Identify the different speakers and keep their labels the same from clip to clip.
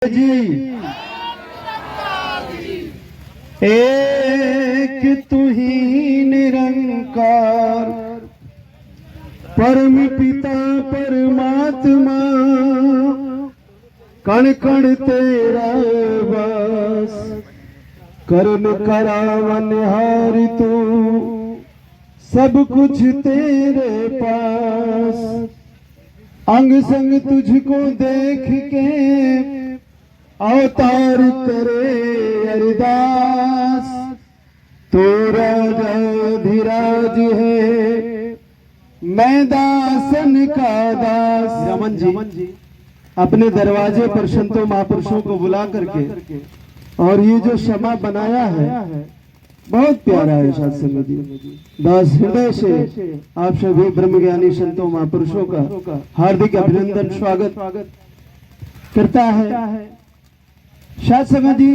Speaker 1: जी एक तू ही निरंकार परम पिता परमात्मा कण कण तेरा वास कर्म करावन हार तू सब कुछ तेरे पास अंग संग तुझको देख के अवतार करे अरदास तो राजा धीराज है मैं दासन का दास। रमन जी अपने दरवाजे पर संतों महापुरुषों को बुला करके और ये जो क्षमा बनाया है बहुत प्यारा है। साथ संगत जी दास हृदय से आप सभी ब्रह्मज्ञानी संतों महापुरुषों का हार्दिक अभिनंदन स्वागत करता है। साथ संगत जी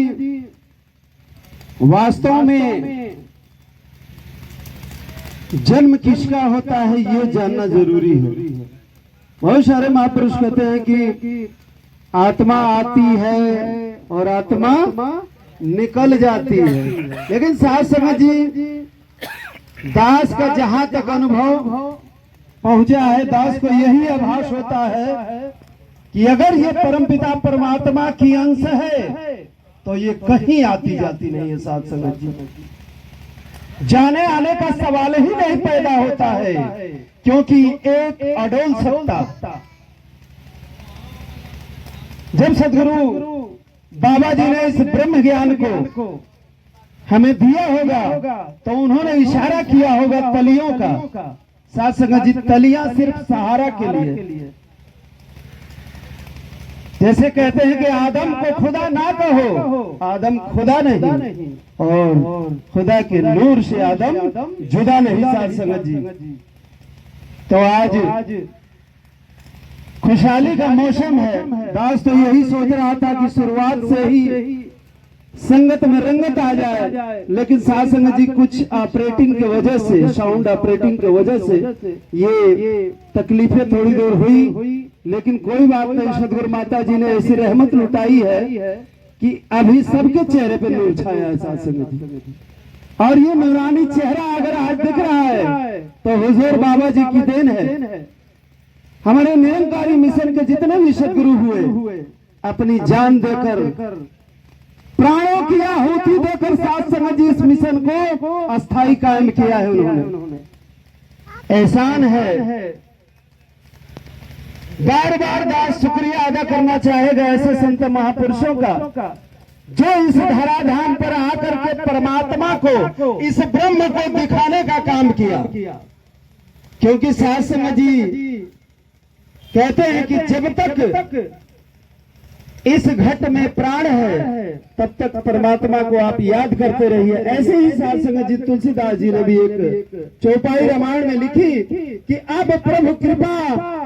Speaker 1: वास्तव में जन्म किसका होता है ये जानना जरूरी है। बहुत सारे महापुरुष कहते हैं कि आत्मा आती है और आत्मा निकल जाती है, लेकिन साथ संगत जी दास का जहां तक अनुभव पहुंचा है, दास को यही आभास होता है कि अगर ये परमपिता परमात्मा की अंश है तो ये कहीं आती जाती नहीं है। साथ संगत जी जाने आने का सवाल ही नहीं पैदा होता है, क्योंकि एक अडोल सत्ता जब सदगुरु बाबा जी ने इस ब्रह्म ज्ञान को हमें दिया होगा तो उन्होंने इशारा किया होगा तलियों का। साथ संगत जी तलियां सिर्फ सहारा के लिए, जैसे कहते हैं कि आदम को खुदा ना कहो, आदम खुदा नहीं और खुदा के नूर से आदम जुदा नहीं। साथ संगत जी तो आज खुशहाली का मौसम है। दास तो यही सोच रहा था कि शुरुआत से ही संगत में रंगत आ जाए, लेकिन साथ संगत जी कुछ ऑपरेटिंग की वजह से, साउंड ऑपरेटिंग की वजह से ये तकलीफें थोड़ी देर हुई, लेकिन कोई बात नहीं। सदगुरु माता जी ने ऐसी रहमत लुटाई है कि अभी सबके चेहरे पे नूर छाया है। साथ संगत जी और ये नूरानी चेहरा अगर आज दिख रहा है तो हुजूर बाबा जी की देन है। हमारे निरंकारी मिशन के जितने भी सदगुरु हुए अपनी जान देकर, प्राणों की आहुति देकर साथ संगत जी इस मिशन को अस्थायी कायम किया है उन्होंने। एहसान है, बार बार दास शुक्रिया अदा करना चाहेगा ऐसे संत महापुरुषों का जो इस धराधाम पर आकर के परमात्मा को, इस ब्रह्म को दिखाने का काम किया। क्योंकि साथ संगत जी कहते हैं कि जब तक इस घट में प्राण है तब तक परमात्मा को आप याद करते रहिए। ऐसे ही साथ संगत जी तुलसीदास जी ने भी एक चौपाई रामायण में लिखी कि अब प्रभु कृपा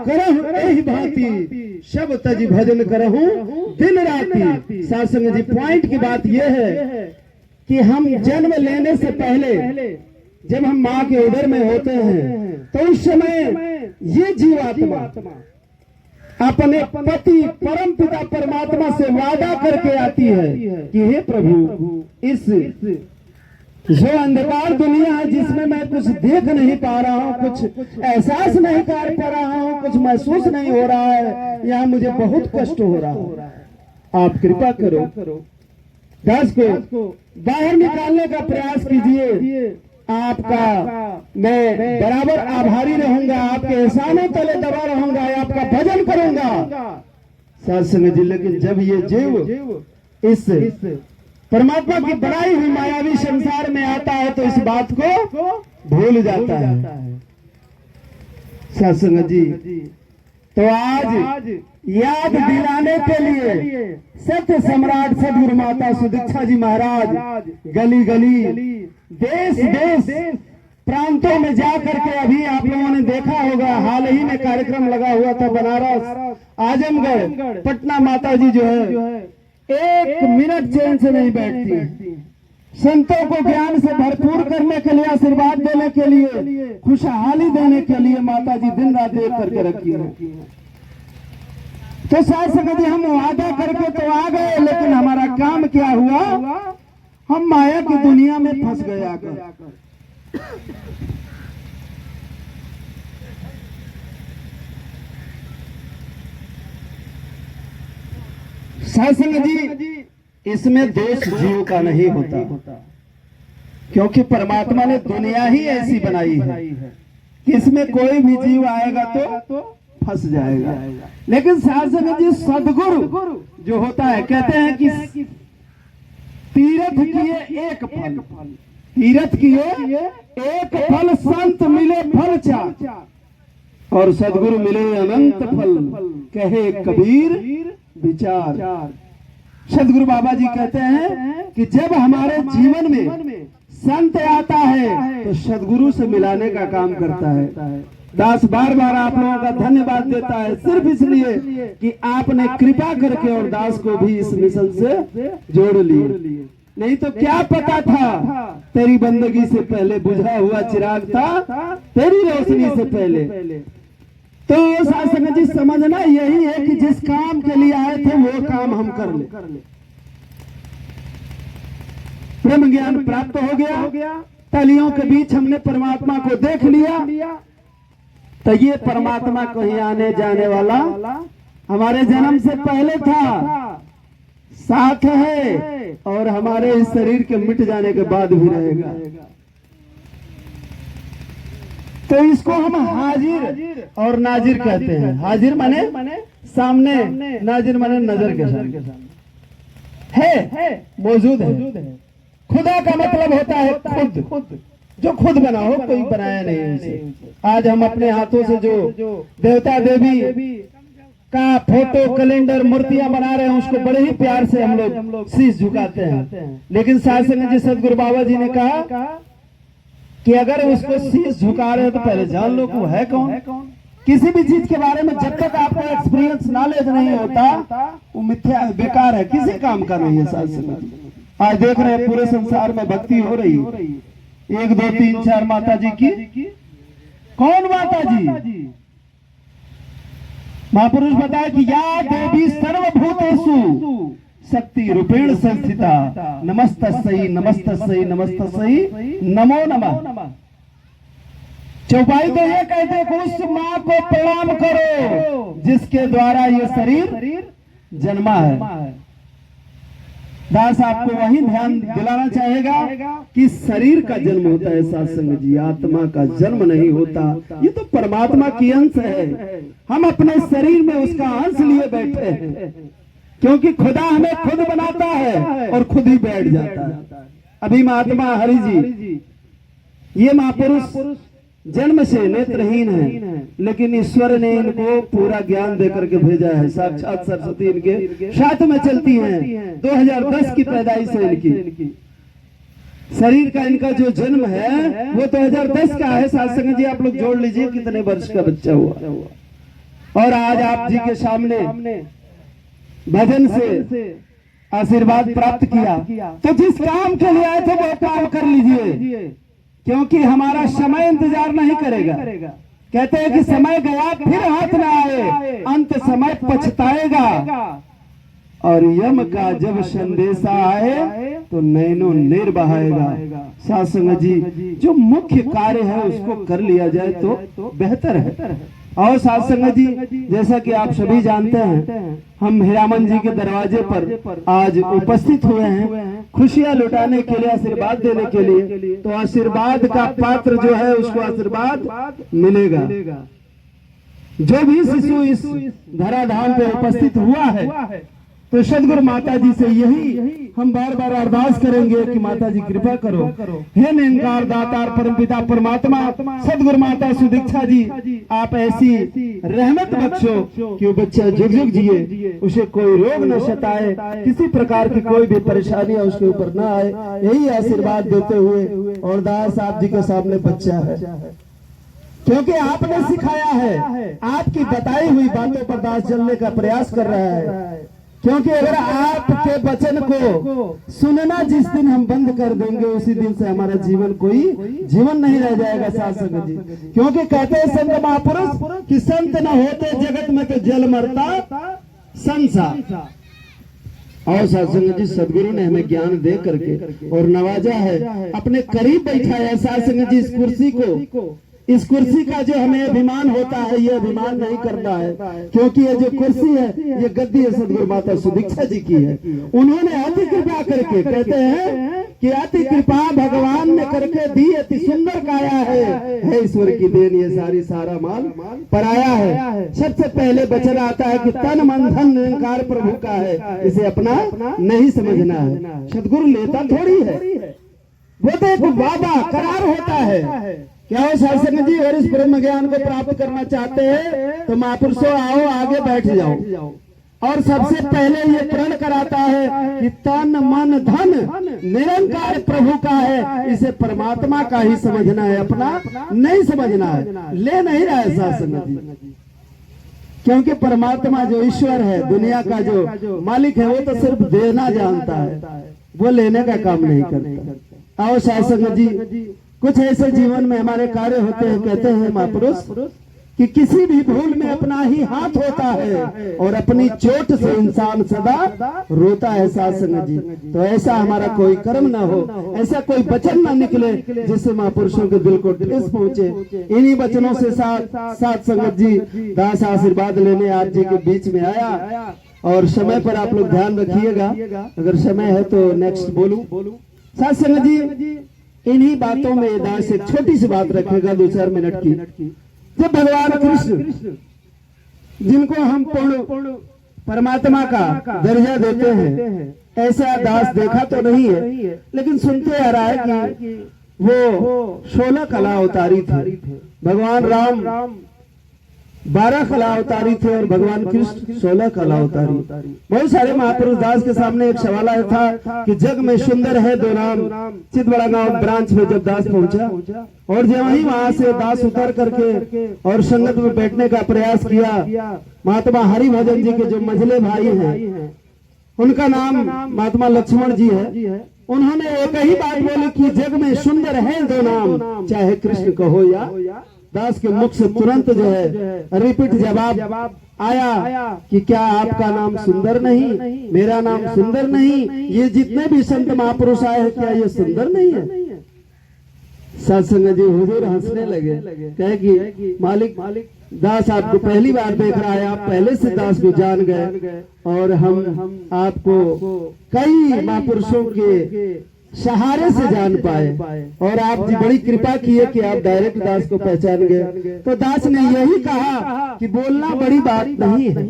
Speaker 1: करहु एहि भांति सब तज भजन करहु दिन राति। साथ संगत जी पॉइंट की बात यह है कि हम जन्म लेने से पहले जब हम माँ के उदर में होते हैं तो उस समय ये जीवात्मा अपने पति परम पिता परमात्मा से वादा करके आती है कि हे प्रभु इस जो अंधकार दुनिया है जिसमें मैं कुछ देख नहीं पा रहा हूँ, कुछ एहसास नहीं कर पा रहा हूँ, कुछ महसूस नहीं हो रहा है, यहाँ मुझे बहुत कष्ट हो रहा है, आप कृपा करो दास को बाहर निकालने का प्रयास कीजिए। आपका मैं बराबर आभारी रहूंगा, आपके एहसानों तले दबा रहूंगा, आपका भजन करूंगा। साथ संगत जी लेकिन जब ये जीव इस परमात्मा की बनाई हुई मायावी संसार में आता है तो इस बात को भूल जाता है। साथ संगत जी तो आज याद दिलाने के लिए सत्य सम्राट सदगुरु माता सुदीक्षा जी महाराज गली गली देश प्रांतों में जा करके, अभी आप लोगों ने देखा होगा हाल ही में कार्यक्रम लगा हुआ था बनारस आजमगढ़ पटना, माता जी जो है एक मिनट चैन से नहीं बैठती। संतों को ज्ञान से भरपूर करने के लिए, आशीर्वाद देने के लिए, खुशहाली देने के लिए माता जी दिन रात एक करके रखी है। तो साथ संगत जी हम वादा करके तो आ गए, लेकिन हमारा काम क्या हुआ, हम माया की दुनिया में फंस गए आकर। साथ संगत जी इसमें दोष जीव का नहीं होता, क्योंकि परमात्मा ने दुनिया ही ऐसी बनाई है कि इसमें कोई भी जीव आएगा तो फंस जाएगा। लेकिन साथ संगत जी सदगुरु जो होता है, कहते हैं कि तीर्थ किए एक फल, तीर्थ किए एक फल, संत मिले फल चार, और सदगुरु मिले अनंत फल, कहे कबीर विचार। सदगुरु बाबा जी कहते हैं कि जब हमारे जीवन में संत आता है तो सदगुरु से मिलाने का काम करता है। दास बार बार आप लोगों का धन्यवाद देता है, सिर्फ इसलिए कि आपने कृपा करके और दास को भी इस मिशन से जोड़ लिए। नहीं तो क्या पता था, तेरी बंदगी से पहले बुझा हुआ चिराग था, तेरी रोशनी से पहले। तो शासन जी समझना यही है कि जिस काम के लिए आए थे वो काम हम कर ले। ब्रह्म ज्ञान प्राप्त हो गया, तलियों के बीच हमने परमात्मा को देख लिया, तो ये परमात्मा कहीं आने जाने वाला हमारे जन्म से पहले था, साथ है और हमारे इस शरीर के मिट जाने के बाद भी रहेगा। तो इसको हम हाजिर और नाजिर कहते हैं। हाजिर माने सामने, नाजिर माने नजर के सामने है, मौजूद है। खुदा का मतलब होता है खुद, जो खुद बना हो, कोई बनाया नहीं उसे। आज हम अपने हाथों से जो देवता देवी का फोटो, कैलेंडर, मूर्तियां बना रहे हैं, उसको बड़े ही प्यार से हम लोग शीश झुकाते हैं। लेकिन शासन जी सदगुरु बाबा जी ने कहा कि अगर उसको शीश झुका रहे हो तो पहले जान लो कि वो है कौन। किसी भी चीज के बारे में जब तक आपको एक्सपीरियंस नॉलेज नहीं होता, वो मिथ्या बेकार है, किसी काम का नहीं है। शासन आज देख रहे हैं पूरे संसार में भक्ति हो रही है, 1 2 3 4 माता जी की। कौन माता जी? महापुरुष बताया कि या देवी सर्वभूतेषु शक्ति रूपेण संस्थिता, नमस्तस्यै नमस्तस्यै नमस्तस्यै नमो नमः। चौपाई तो ये कहते हैं कि उस माँ को प्रणाम करो जिसके द्वारा ये शरीर जन्मा है। दास आपको वही ध्यान दिलाना चाहेगा कि शरीर का जन्म होता है सत्संग जी, आत्मा का जन्म नहीं होता। ये तो परमात्मा की अंश है, हम अपने शरीर में उसका अंश लिए बैठे हैं, क्योंकि खुदा हमें खुद बनाता है और खुद ही बैठ जाता है। अभी महात्मा हरि जी, ये महापुरुष जन्म से नेत्रहीन है, लेकिन ईश्वर ने इनको पूरा ज्ञान देकर के भेजा है। साक्षात सरस्वती इनके साथ में चलती हैं। 2010 की पैदाइश है इनकी। शरीर का इनका जो जन्म है वो 2010 का है। सत्संग जी आप लोग जोड़ लीजिए कितने वर्ष का बच्चा हुआ। और आज आप जी के सामने भजन से आशीर्वाद प्राप्त किया, तो जिस काम के लिए आए थे वो काम कर लीजिए, क्योंकि हमारा समय इंतजार नहीं करेगा। कहते हैं कि समय गया फिर हाथ न आए, अंत समय पछताएगा। और यम का जब संदेशा आए तो नैनो नीर बहाएगा। सत्संग जी जो मुख्य कार्य है उसको कर लिया जाए तो बेहतर है। और सत्संग जी जैसा कि आप सभी जानते हैं, हम हीरामन जी के दरवाजे पर आज उपस्थित हुए हैं खुशियां लुटाने के लिए, आशीर्वाद देने के लिए। तो आशीर्वाद का पात्र जो है उसको आशीर्वाद मिलेगा। जो भी शिशु इस धराधाम पे उपस्थित हुआ है, तो सदगुरु माता जी से यही हम बार बार अरदास करेंगे कि माता जी कृपा करो। हे निरंकार दातार परमपिता परमात्मा सदगुरु माता सुदीक्षा जी, आप ऐसी रहमत बख्शो कि वो बच्चा जुग जुग जिए, उसे कोई रोग न सताए, किसी प्रकार की कोई भी परेशानियां उसके ऊपर न आए। यही आशीर्वाद देते हुए, और दास आप जी के सामने बच्चा है, क्योंकि आपने सिखाया है, आपकी बताई हुई बातों पर दास चलने का प्रयास कर रहा है। क्योंकि अगर आपके वचन को सुनना जिस दिन हम बंद कर देंगे, उसी दिन से हमारा जीवन कोई जीवन नहीं रह जाएगा। सत्संग जी क्योंकि कहते हैं संत महापुरुष कि संत न होते जगत में तो जल मरता, संसार। और सत्संग जी सदगुरु ने हमें ज्ञान दे करके और नवाजा है, अपने करीब बैठाया सत्संग जी इस कुर्सी को। इस कुर्सी का जो हमें अभिमान होता है, ये अभिमान नहीं करता है, क्योंकि ये जो कुर्सी है ये गद्दी है सदगुरु माता सुदीक्षा जी की है। उन्होंने अति कृपा करके, कहते हैं कि अति कृपा भगवान ने करके दी, अति सुंदर काया है ईश्वर की देन, ये सारा माल पराया है। सबसे पहले वचन आता है कि तन मन धन निरंकार प्रभु का है, इसे अपना नहीं समझना है। सदगुरु लेता थोड़ी है, वो तो एक वादा करार होता है। क्या हो सत्संग जी, और इस ब्रह्म ज्ञान को प्राप्त करना चाहते हैं तो महापुरुषों आओ आगे बैठ जाओ। और सबसे पहले ये प्रण कराता है कि तन मन धन निरंकार प्रभु का है, इसे परमात्मा का ही समझना है, अपना नहीं समझना है। ले नहीं रहा है सत्संग जी, क्योंकि परमात्मा जो ईश्वर है, दुनिया का जो मालिक है, वो तो सिर्फ देना जानता है, वो लेने का काम नहीं करता। आओ सत्संग जी, कुछ ऐसे जीवन में हमारे कार्य होते हैं, कहते हैं महापुरुष कि किसी भी भूल में अपना ही हाथ होता है और अपनी चोट से इंसान सदा रोता है सत्संग जी। तो ऐसा हमारा कोई कर्म ना हो, ऐसा कोई वचन ना निकले जिससे महापुरुषों के दिल को ठेस पहुंचे। इन्हीं वचनों से साथ संगत जी दास आशीर्वाद लेने आप जी के बीच में आया। और समय पर आप लोग ध्यान रखिएगा, अगर समय है तो नेक्स्ट बोलूं। सत्संग जी इन्हीं बातों में दास एक छोटी सी बात रखेगा 2-4 मिनट की। जब भगवान कृष्ण जिनको हम पूर्ण परमात्मा का दर्जा देते हैं, ऐसा दास देखा तो नहीं है, लेकिन सुनते आ रहा है कि वो 16 कला अवतारी थे। भगवान राम 12 कला अवतारी थे और भगवान कृष्ण 16 कला अवतारी। बहुत सारे महापुरुष दास के सामने एक सवाल आया था कि जग में सुंदर है दो नाम। चितबड़ा गांव ब्रांच में जब दास पहुंचा और जब वहीं वहां से दास उतर करके और संगत में बैठने का प्रयास किया, महात्मा हरिभजन जी के जो मझले भाई हैं, उनका नाम महात्मा लक्ष्मण जी है, उन्होंने एक ही बात बोली कि जग में सुंदर है दो नाम, चाहे कृष्ण कहो या। दास के मुख से तुरंत जो है रिपीट जवाब आया कि क्या आपका नाम सुंदर नहीं, मेरा नाम सुंदर नहीं, ये जितने भी संत महापुरुष आए हैं क्या ये सुंदर नहीं है? सत्संग जी हुजूर हंसने लगे, कहे कि मालिक दास आपको पहली बार देख रहा है, आप पहले से दास को जान गए और हम आपको कई महापुरुषों के सहारे से जान पाए और आप जी बड़ी कृपा की है कि आप डायरेक्ट दास को पहचान गए। तो दास ने यही कहा कि बोलना बड़ी बात नहीं है,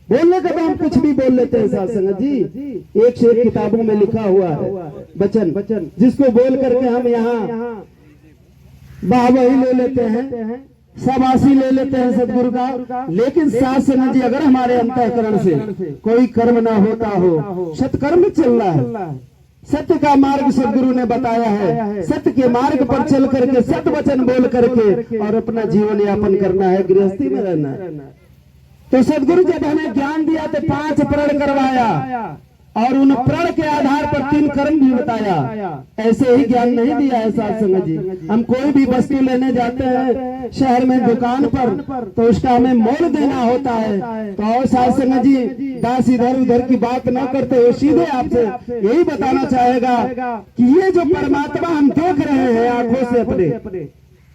Speaker 1: बोलने का तो हम कुछ भी बोल लेते हैं सत्संग जी। एक से एक किताबों में लिखा हुआ है वचन, जिसको बोल करके हम यहाँ वाहवाही ले लेते हैं, शाबाशी ले लेते हैं सदगुरु का। लेकिन सत्संग जी अगर हमारे अंतःकरण से कोई कर्म ना होता हो, सत्कर्म चल रहा है, सत्य का मार्ग सदगुरु ने बताया है, सत्य के मार्ग पर चल करके सत्य वचन बोल करके और अपना जीवन यापन करना है, गृहस्थी में रहना है। तो सदगुरु जब हमें ज्ञान दिया तो 5 प्रण करवाया और उन प्रण के आधार पर 3 कर्म भी बताया। ऐसे ही ज्ञान नहीं दिया है सत्संग जी। हम कोई भी वस्तु लेने जाते हैं शहर में दुकान पर तो उसका हमें मोल देना होता है। तो और सत्संग जी दास इधर उधर की बात न करते हुए सीधे आपसे यही बताना चाहेगा कि ये जो परमात्मा हम देख रहे हैं आंखों से अपने,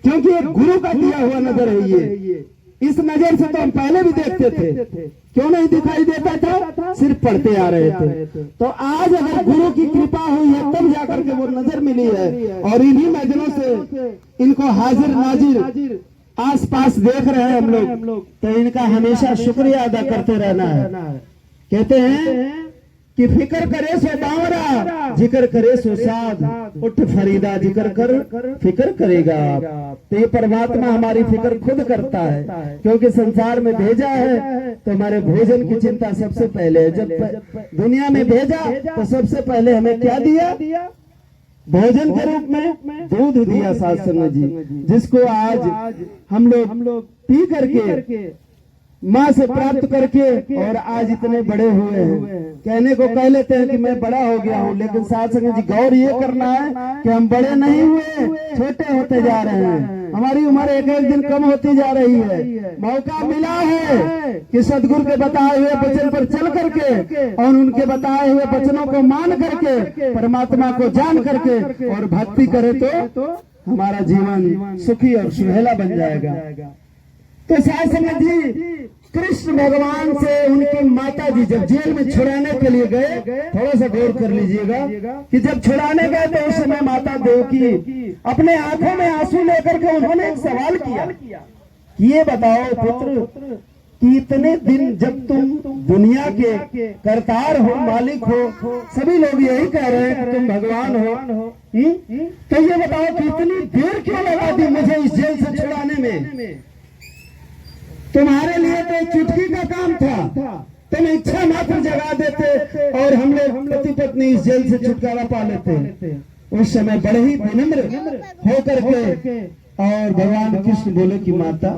Speaker 1: क्योंकि एक गुरु का दिया हुआ नजर है ये, इस नजर से तो हम पहले भी देखते थे, क्यों नहीं दिखाई देता था, सिर्फ पढ़ते आ रहे थे। तो आज अगर गुरु की कृपा हुई है तब जाकर के वो नजर मिली है और इन्हीं नजरों से इनको हाजिर नाजिर आसपास देख रहे हैं हम लोग। तो इनका हमेशा शुक्रिया अदा करते रहना है। कहते हैं कि फिक्र करे सो बावरा, जिक्र करे सो साध, उठ फरीदा जिक्र कर फिक्र करेगा आप। तो ये परमात्मा हमारी फिक्र खुद करता है, क्योंकि संसार में भेजा है तो हमारे भोजन की चिंता सबसे पहले है। जब दुनिया में भेजा तो सबसे पहले हमें क्या दिया? भोजन के रूप में दूध दिया सत्संग जी, जिसको आज हम लोग पी करके माँ से प्राप्त करके और आज इतने बड़े हुए हैं। कहने को कह लेते हैं कि मैं बड़ा हो गया हूँ, लेकिन साथ संगत जी गौर ये करना है कि हम बड़े नहीं हुए, छोटे होते जा रहे हैं। हमारी उम्र एक एक दिन कम होती जा रही है। मौका मिला है कि सदगुरु के बताए हुए वचन पर चल करके और उनके बताए हुए वचनों को मान करके परमात्मा को जान करके और भक्ति करे तो हमारा जीवन सुखी और सुहेला बन जाएगा। तो साथ संगत जी कृष्ण भगवान से उनकी माता जी जब जेल में छुड़ाने के लिए गए, थोड़ा सा गौर कर लीजिएगा कि जब छुड़ाने गए तो उस समय माता देवकी अपने आंखों में आंसू लेकर के उन्होंने एक सवाल किया कि ये बताओ पुत्र कि इतने दिन जब तुम दुनिया के करतार हो, मालिक हो, सभी लोग यही कह रहे हैं कि तुम भगवान हो, तो ये बताओ कि इतनी देर क्यों लगा दी मुझे इस जेल से छुड़ाने में? तुम्हारे लिए तो चुटकी का काम था, तुम इच्छा मात्र जगा देते और हम लोग पति पत्नी इस जेल से छुटकारा पा लेते। उस समय बड़े ही विनम्र होकर के और भगवान कृष्ण बोले कि माता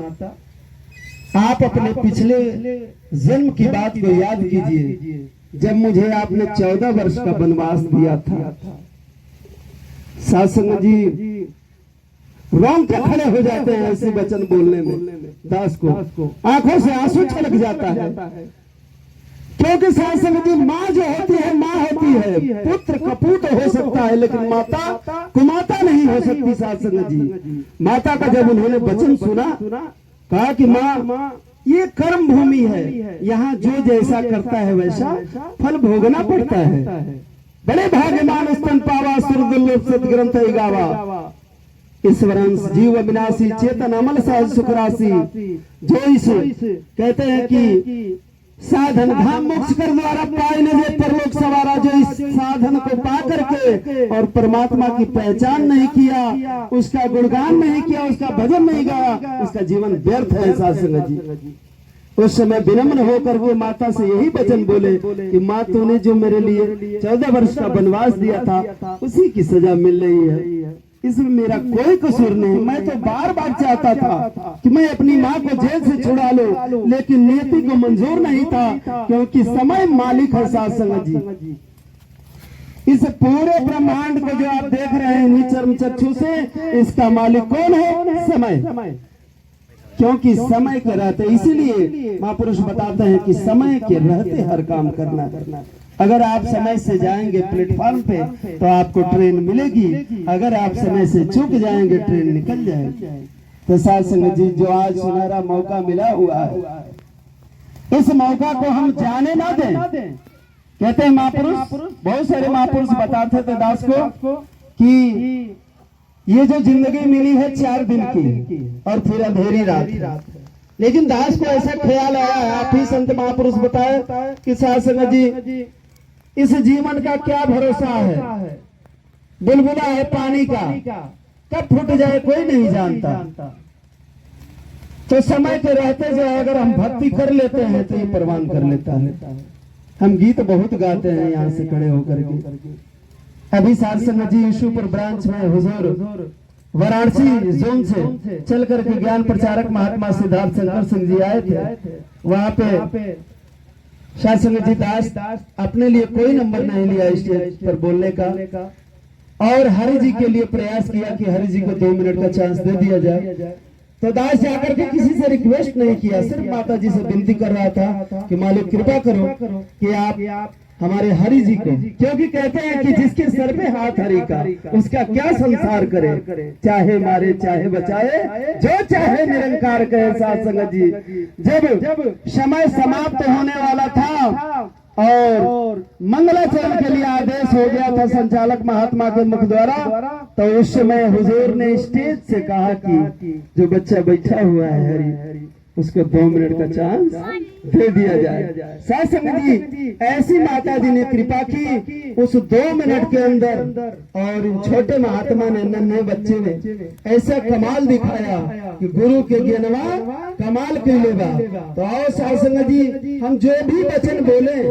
Speaker 1: आप अपने पिछले जन्म की बात को याद कीजिए, जब मुझे आपने 14 वर्ष का वनवास दिया था। साथ संगत जी रोंग के खड़े हो जाते हैं ऐसे वचन बोलने में। दास को आंखों से आंसू छलक जाता है, क्योंकि साथ संगत जी माँ जो होती है माँ होती है। पुत्र कपूत हो सकता है लेकिन माता कुमाता नहीं हो सकती। साथ संगत जी माता का जब उन्होंने वचन सुना, कहा कि माँ ये कर्म भूमि है, यहाँ जो जैसा करता है वैसा फल भोगना पड़ता है। बड़े भाग्यमान स्तन पावा सुरदुर्लभ सतग्रंथ गावा, ईश्वरंश जीव अविनाशी चेतन अमल सहज सुख राशि। जो इस कहते हैं कि साधन धाम मोक्ष कर द्वारा पाए न जे परलोक सवारा, जो इस साधन को पा करके और परमात्मा की पहचान नहीं किया, उसका गुणगान नहीं किया, उसका भजन नहीं गाया, उसका जीवन व्यर्थ है। साथ संगत जी उस समय विनम्र होकर के माता से यही वचन बोले कि माँ तूने जो मेरे लिए 14 वर्ष का वनवास दिया था उसी की सजा मिल रही है, इसमें मेरा कोई कसूर नहीं। मैं तो बार बार चाहता था कि मैं अपनी माँ को जेल से छुड़ा लूं, लेकिन नियति को मंजूर नहीं था, क्योंकि समय मालिक है। साथ संगत जी इस पूरे ब्रह्मांड को जो आप देख रहे हैं निचर्म चक्षु से, इसका मालिक कौन है? समय। क्योंकि समय के रहते, इसीलिए महापुरुष बताते हैं कि समय के रहते हर काम करना। अगर आप समय से जाएंगे प्लेटफॉर्म पे तो आपको ट्रेन मिलेगी, अगर आप समय से चूक जाएंगे ट्रेन निकल जाएगी। तो साथ संगत जी जो आज सुनहरा मौका मिला हुआ है, इस मौका को हम जाने ना दें। कहते हैं महापुरुष, बहुत सारे महापुरुष बताते थे दास को कि ये जो जिंदगी मिली है 4 दिन की और फिर अंधेरी रात है। लेकिन दास को ऐसा ख्याल आया, आप ही संत महापुरुष बताए कि साथ संगत जी इस जीवन का क्या भरोसा है, बुलबुला है पानी का, कब फूट जाए कोई नहीं जानता। तो समय के रहते जो अगर हम भक्ति कर लेते हैं तो ये प्रवान कर लेता है। हम गीत बहुत गाते हैं यहाँ से खड़े होकर के। अभी साथ संगत जी ईशुपुर ब्रांच में हुजूर वाराणसी जोन से चल करके ज्ञान प्रचारक महात्मा सिद्धार्थ शंकर सिंह जी आए थे। वहाँ पे साथ संगत जी दास अपने लिए कोई नंबर नहीं लिया स्टेज पर बोलने का, और हरि जी के लिए प्रयास किया कि हरि जी को 2 मिनट का चांस दे दिया जाए। तो दास जाकर के किसी से रिक्वेस्ट नहीं किया, सिर्फ माता जी से विनती कर रहा था कि मालिक कृपा करो कि आप हमारे हरि जी को, क्योंकि कहते हैं कि जिसके सर पे हाथ हरि का उसका क्या संसार करे, चाहे मारे चाहे बचाए, जो चाहे निरंकार कहे। साथ संगत जी जब समय समाप्त होने वाला था और मंगलाचरण के लिए आदेश हो गया था संचालक महात्मा के मुख द्वारा, तो उस समय हुजूर ने स्टेज से कहा कि जो बच्चा बैठा हुआ है हरि, उसको 2 मिनट का चांस दे दिया जाए। साथ संगत जी ऐसी माता जी ने कृपा की उस 2 मिनट के अंदर, और छोटे महात्मा ने, नन्हे बच्चे ने ऐसा कमाल दिखाया कि गुरु के ज्ञानवा कमाल के लेगा। तो आओ साथ संगत जी हम जो भी वचन बोले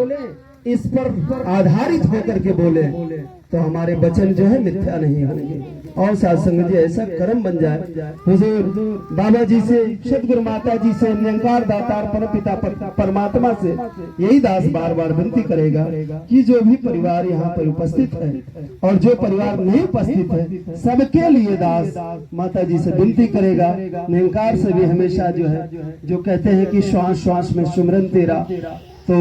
Speaker 1: इस पर आधारित होकर के बोले, तो हमारे वचन जो है मिथ्या नहीं होंगे। और साथ संगत जी ऐसा कर्म बन जाए हुजूर बाबा जी से, सदगुरु माता जी से, निरंकार दातार परमपिता परमात्मा से यही दास बार बार विनती करेगा कि जो भी परिवार यहाँ पर उपस्थित है और जो परिवार नहीं उपस्थित है, सबके लिए दास माता जी से विनती करेगा। निरंकार से भी हमेशा जो है, जो कहते हैं कि श्वास श्वास में सुमरन तेरा, तो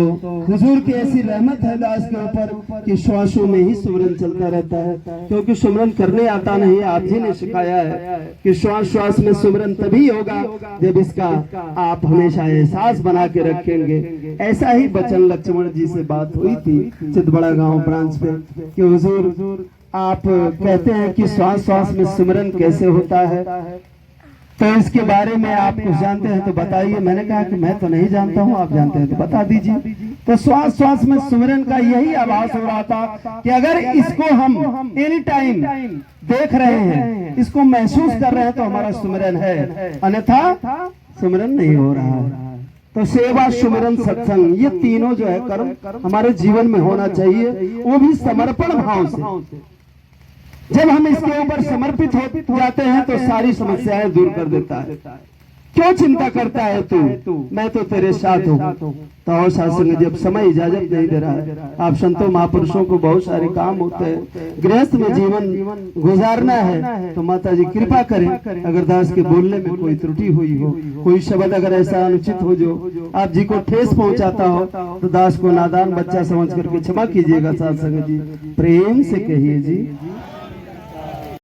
Speaker 1: हुजूर की ऐसी रहमत है दास के ऊपर कि श्वासों में ही सुमरन चलता रहता है, क्योंकि सुमरन करने आता नहीं। आप जी ने सिखाया है कि श्वास श्वास में सुमरन तभी होगा जब इसका आप हमेशा एहसास बना के रखेंगे। ऐसा ही बचन लक्ष्मण जी से बात हुई थी चितबड़ा गांव ब्रांच पे कि हुजूर आप कहते हैं कि श्वास श्वास में सुमरन कैसे होता है, तो इसके बारे में आप कुछ जानते हैं तो बताइए। मैंने कहा कि मैं तो नहीं जानता हूं, आप जानते हैं तो बता दीजिए। तो श्वास श्वास में सुमरन का यही आभास हो रहा था कि अगर इसको हम एनी टाइम देख रहे हैं, इसको महसूस कर रहे हैं तो हमारा सुमरन है, अन्यथा सुमरन नहीं हो रहा है। तो सेवा, सुमरन, सत्संग, ये तीनों जो है कर्म हमारे जीवन में होना चाहिए, वो भी समर्पण भाव से। जब हम इसके ऊपर समर्पित हो जाते हैं तो सारी समस्याएं दूर कर देता है। क्यों चिंता करता है तू, मैं तो तेरे साथ हूँ। तो और शासन जब समय इजाजत नहीं दे रहा है, आप संतों महापुरुषों को बहुत सारे काम होते हैं, गृहस्थ में जीवन गुजारना है, तो माता जी कृपा करें अगर दास के बोलने में कोई त्रुटि हुई हो, कोई शब्द अगर ऐसा अनुचित हो जो आप जी को ठेस पहुंचाता हो, तो दास को नादान बच्चा समझ करके क्षमा कीजिएगा। साथ संगत जी प्रेम से कहिए जी